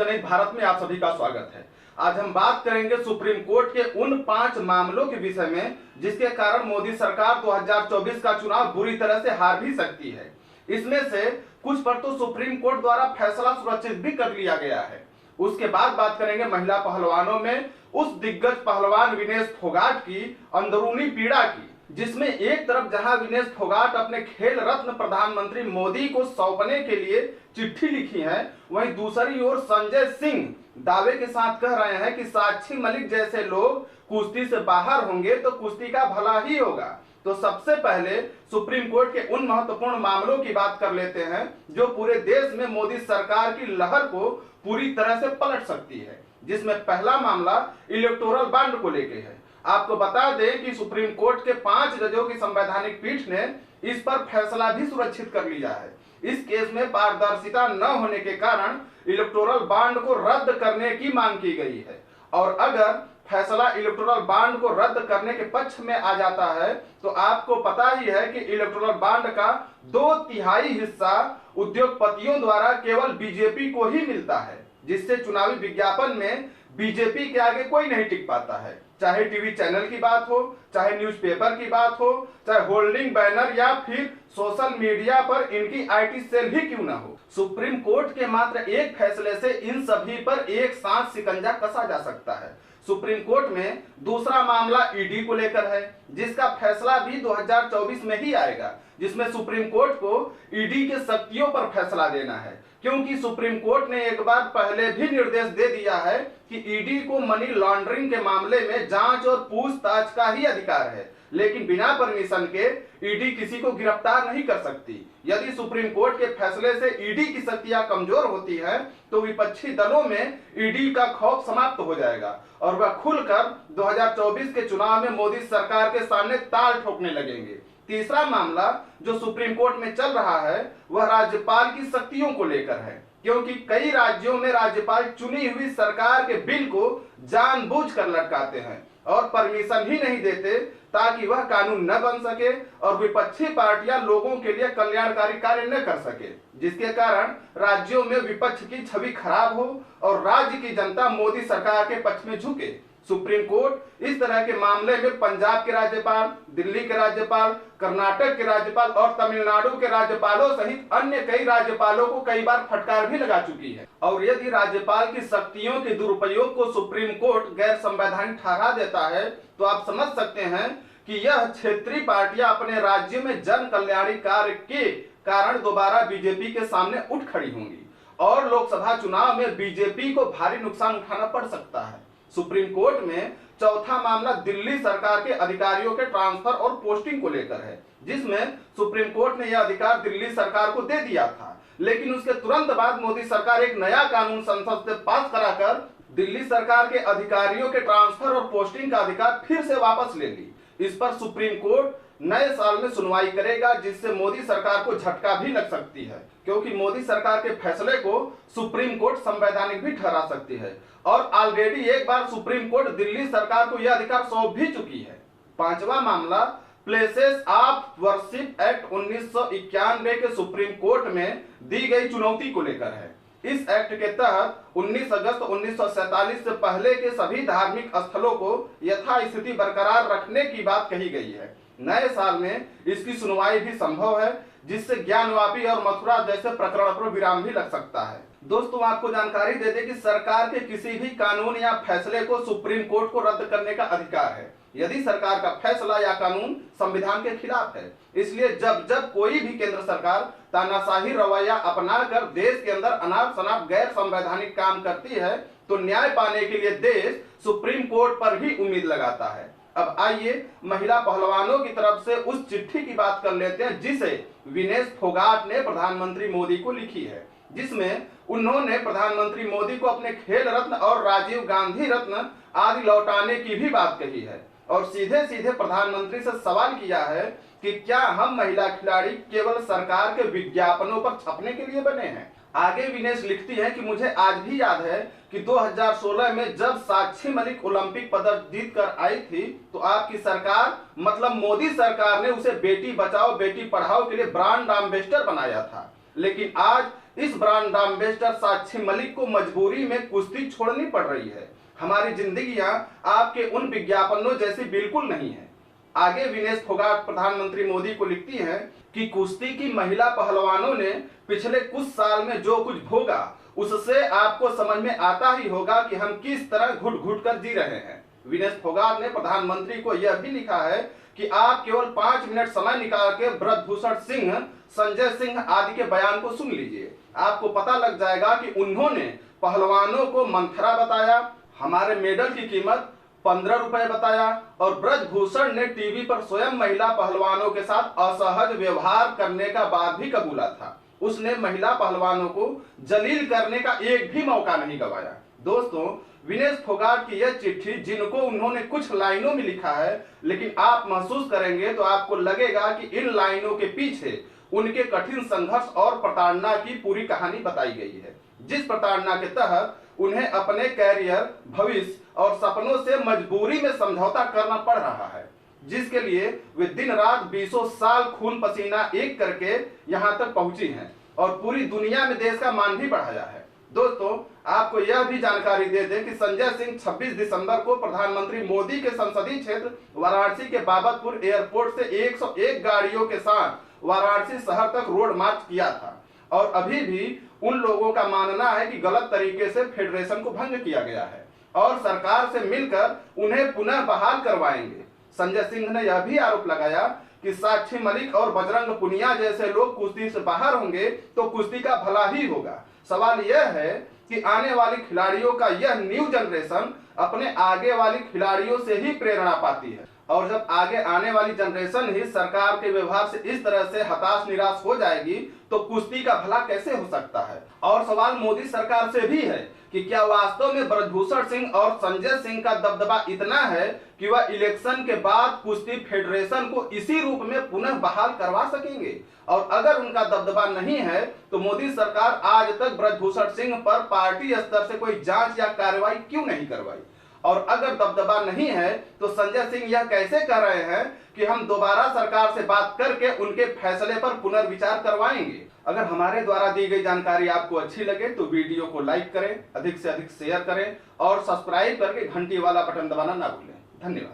जनहित भारत में आप सभी का स्वागत है। आज हम बात करेंगे सुप्रीम कोर्ट के उन 5 मामलों के विषय में जिसके कारण मोदी सरकार 2024 का चुनाव बुरी तरह से हार भी सकती है। इसमें से कुछ पर तो सुप्रीम कोर्ट द्वारा फैसला सुरक्षित भी कर लिया गया है। उसके बाद बात करेंगे महिला पहलवानों में उस दिग्गज पहलवान विनेश फोगाट की अंदरूनी पीड़ा की, जिसमें एक तरफ जहां विनेश फोगाट अपने खेल रत्न प्रधानमंत्री मोदी को सौंपने के लिए चिट्ठी लिखी है, वहीं दूसरी ओर संजय सिंह दावे के साथ कह रहे हैं कि साक्षी मलिक जैसे लोग कुश्ती से बाहर होंगे तो कुश्ती का भला ही होगा। तो सबसे पहले सुप्रीम कोर्ट के उन महत्वपूर्ण मामलों की बात कर लेते हैं जो पूरे देश में मोदी सरकार की लहर को पूरी तरह से पलट सकती है, जिसमें पहला मामला इलेक्टोरल बॉन्ड को लेकर है। आपको बता दें कि सुप्रीम कोर्ट के 5 जजों की संवैधानिक पीठ ने इस पर फैसला भी सुरक्षित कर लिया है। इस केस में पारदर्शिता न होने के कारण इलेक्टोरल बॉन्ड को रद्द करने की मांग की गई है, और अगर फैसला इलेक्टोरल बॉन्ड को रद्द करने के पक्ष में आ जाता है तो आपको पता ही है कि इलेक्टोरल बॉन्ड का 2/3 हिस्सा उद्योगपतियों द्वारा केवल बीजेपी को ही मिलता है, जिससे चुनावी विज्ञापन में बीजेपी के आगे कोई नहीं टिक पाता है। चाहे टीवी चैनल की बात हो, चाहे न्यूज़पेपर की बात हो, चाहे होल्डिंग बैनर या फिर सोशल मीडिया पर इनकी आईटी सेल ही क्यों ना हो। सुप्रीम कोर्ट के मात्र एक फैसले से इन सभी पर एक साथ शिकंजा कसा जा सकता है। सुप्रीम कोर्ट में दूसरा मामला ईडी को लेकर है, जिसका फैसला भी 2024 में ही आएगा, जिसमें सुप्रीम कोर्ट को ईडी के शक्तियों पर फैसला देना है, क्योंकि सुप्रीम कोर्ट ने एक बार पहले भी निर्देश दे दिया है कि ईडी को मनी लॉन्ड्रिंग के मामले में जांच और पूछताछ का ही अधिकार है, लेकिन बिना परमिशन के ईडी किसी को गिरफ्तार नहीं कर सकती। यदि सुप्रीम कोर्ट के फैसले से ईडी की शक्तियां कमजोर होती है तो विपक्षी दलों में ईडी का खौफ समाप्त हो जाएगा और वह खुलकर 2024 के चुनाव में मोदी सरकार के सामने ताल ठोकने लगेंगे। तीसरा मामला जो सुप्रीम कोर्ट में चल रहा है वह राज्यपाल की शक्तियों को लेकर है, क्योंकि कई राज्यों में राज्यपाल चुनी हुई सरकार के बिल को जानबूझकर लटकाते हैं और परमिशन ही नहीं देते ताकि वह कानून न बन सके और विपक्षी पार्टियां लोगों के लिए कल्याणकारी कार्य न कर सके, जिसके कारण राज्यों में विपक्ष की छवि खराब हो और राज्य की जनता मोदी सरकार के पक्ष में झुके। सुप्रीम कोर्ट इस तरह के मामले में पंजाब के राज्यपाल, दिल्ली के राज्यपाल, कर्नाटक के राज्यपाल और तमिलनाडु के राज्यपालों सहित अन्य कई राज्यपालों को कई बार फटकार भी लगा चुकी है। और यदि राज्यपाल की शक्तियों के दुरुपयोग को सुप्रीम कोर्ट गैर संवैधानिक ठहरा देता है तो आप समझ सकते हैं कि यह क्षेत्रीय पार्टियां अपने राज्य में जन कल्याणी कार्य के कारण दोबारा बीजेपी के सामने उठ खड़ी होंगी और लोकसभा चुनाव में बीजेपी को भारी नुकसान उठाना पड़ सकता है। सुप्रीम कोर्ट में चौथा मामला दिल्ली सरकार के अधिकारियों के ट्रांसफर और पोस्टिंग को लेकर है, जिसमें सुप्रीम कोर्ट ने यह अधिकार दिल्ली सरकार को दे दिया था, लेकिन उसके तुरंत बाद मोदी सरकार एक नया कानून संसद से पास कराकर दिल्ली सरकार के अधिकारियों के ट्रांसफर और पोस्टिंग का अधिकार फिर से वापस ले ली। इस पर सुप्रीम कोर्ट नए साल में सुनवाई करेगा, जिससे मोदी सरकार को झटका भी लग सकती है, क्योंकि मोदी सरकार के फैसले को सुप्रीम कोर्ट संवैधानिक भी ठहरा सकती है और ऑलरेडी एक बार सुप्रीम कोर्ट दिल्ली सरकार को यह अधिकार सौंप भी चुकी है। पांचवा मामला प्लेसेस ऑफ वर्शिप एक्ट 1991 के सुप्रीम कोर्ट में दी गई चुनौती को लेकर है। इस एक्ट के तहत 19 अगस्त 1947 से पहले के सभी धार्मिक स्थलों को यथास्थिति बरकरार रखने की बात कही गई है। नए साल में इसकी सुनवाई भी संभव है, जिससे ज्ञानवापी और मथुरा जैसे प्रकरण पर विराम भी लग सकता है। दोस्तों, आपको जानकारी दे दें कि सरकार के किसी भी कानून या फैसले को सुप्रीम कोर्ट को रद्द करने का अधिकार है यदि सरकार का फैसला या कानून संविधान के खिलाफ है। इसलिए जब जब कोई भी केंद्र सरकार तानाशाही रवैया अपनाकर देश के अंदर अनाप शनाप गैर संवैधानिक काम करती है तो न्याय पाने के लिए देश सुप्रीम कोर्ट पर ही उम्मीद लगाता है। अब आइए महिला पहलवानों की तरफ से उस चिट्ठी की बात कर लेते हैं जिसे विनेश फोगाट ने प्रधानमंत्री मोदी को लिखी है, जिसमें उन्होंने प्रधानमंत्री मोदी को अपने खेल रत्न और राजीव गांधी रत्न आदि लौटाने की भी बात कही है और सीधे सीधे प्रधानमंत्री से सवाल किया है कि क्या हम महिला खिलाड़ी केवल सरकार के विज्ञापनों पर छपने के लिए बने हैं। आगे विनेश लिखती है कि मुझे आज भी याद है कि 2016 में जब साक्षी मलिक ओलंपिक पदक जीत कर आई थी तो आपकी सरकार मतलब मोदी सरकार ने उसे बेटी बचाओ बेटी पढ़ाओ के लिए ब्रांड एम्बेसडर बनाया था, लेकिन आज इस ब्रांड एम्बेसडर साक्षी मलिक को मजबूरी में कुश्ती छोड़नी पड़ रही है। हमारी जिंदगियां आपके उन विज्ञापनों जैसी बिल्कुल नहीं है। आगे विनेश फोगाट प्रधानमंत्री मोदी को लिखती हैं कि कुश्ती की महिला पहलवानों ने पिछले कुछ साल में जो कुछ भोगा उससे आपको समझ में आता ही होगा कि हम किस तरह घुट घुट कर जी रहे हैं। विनेश फोगाट ने प्रधानमंत्री को यह भी लिखा है कि आप केवल 5 मिनट समय निकाल के ब्रजभूषण सिंह, संजय सिंह आदि के बयान को सुन लीजिए। आपको पता लग जाएगा कि उन्होंने पहलवानों को मंथरा बताया, हमारे मेडल की कीमत 15 रुपए बताया और ब्रजभूषण ने टीवी पर स्वयं महिला पहलवानों के साथ असहज व्यवहार करने का बात भी कबूला था। उसने महिला पहलवानों को जलील करने का एक भी मौका नहीं गंवाया। दोस्तों, विनेश फोगाट की यह चिट्ठी जिनको उन्होंने कुछ लाइनों में लिखा है, लेकिन आप महसूस करेंगे तो आपको लगेगा कि इन लाइनों के पीछे उनके कठिन संघर्ष और प्रताड़ना की पूरी कहानी बताई गई है, जिस प्रताड़ना के तहत उन्हें अपने कैरियर, भविष्य और सपनों से मजबूरी में समझौता करना पड़ रहा है, जिसके लिए वे दिन रात 20 साल खून पसीना एक करके यहां तक पहुंची हैं और पूरी दुनिया में देश का मान भी बढ़ाया है। दोस्तों, आपको यह भी जानकारी दे दें कि संजय सिंह 26 दिसंबर को प्रधानमंत्री मोदी के संसदीय क्षेत्र वाराणसी के बाबतपुर एयरपोर्ट से 101 गाड़ियों के साथ वाराणसी शहर तक रोड मार्च किया था और अभी भी उन लोगों का मानना है कि गलत तरीके से फेडरेशन को भंग किया गया है और सरकार से मिलकर उन्हें पुनः बहाल करवाएंगे। संजय सिंह ने यह भी आरोप लगाया कि साक्षी मलिक और बजरंग पुनिया जैसे लोग कुश्ती से बाहर होंगे तो कुश्ती का भला ही होगा। सवाल यह है कि आने वाली खिलाड़ियों का यह न्यू जनरेशन अपने आगे वाली खिलाड़ियों से ही प्रेरणा पाती है और जब आगे आने वाली जनरेशन ही सरकार के व्यवहार से इस तरह से हताश निराश हो जाएगी तो कुश्ती का भला कैसे हो सकता है। और सवाल मोदी सरकार से भी है कि क्या वास्तव में ब्रजभूषण सिंह और संजय सिंह का दबदबा इतना है कि वह इलेक्शन के बाद कुश्ती फेडरेशन को इसी रूप में पुनः बहाल करवा सकेंगे, और अगर उनका दबदबा नहीं है तो मोदी सरकार आज तक ब्रजभूषण सिंह पर पार्टी स्तर से कोई जांच या कार्रवाई क्यों नहीं करवाई, और अगर दबदबा नहीं है तो संजय सिंह यह कैसे कह रहे हैं कि हम दोबारा सरकार से बात करके उनके फैसले पर पुनर्विचार करवाएंगे। अगर हमारे द्वारा दी गई जानकारी आपको अच्छी लगे तो वीडियो को लाइक करें, अधिक से अधिक शेयर करें और सब्सक्राइब करके घंटी वाला बटन दबाना ना भूलें। धन्यवाद।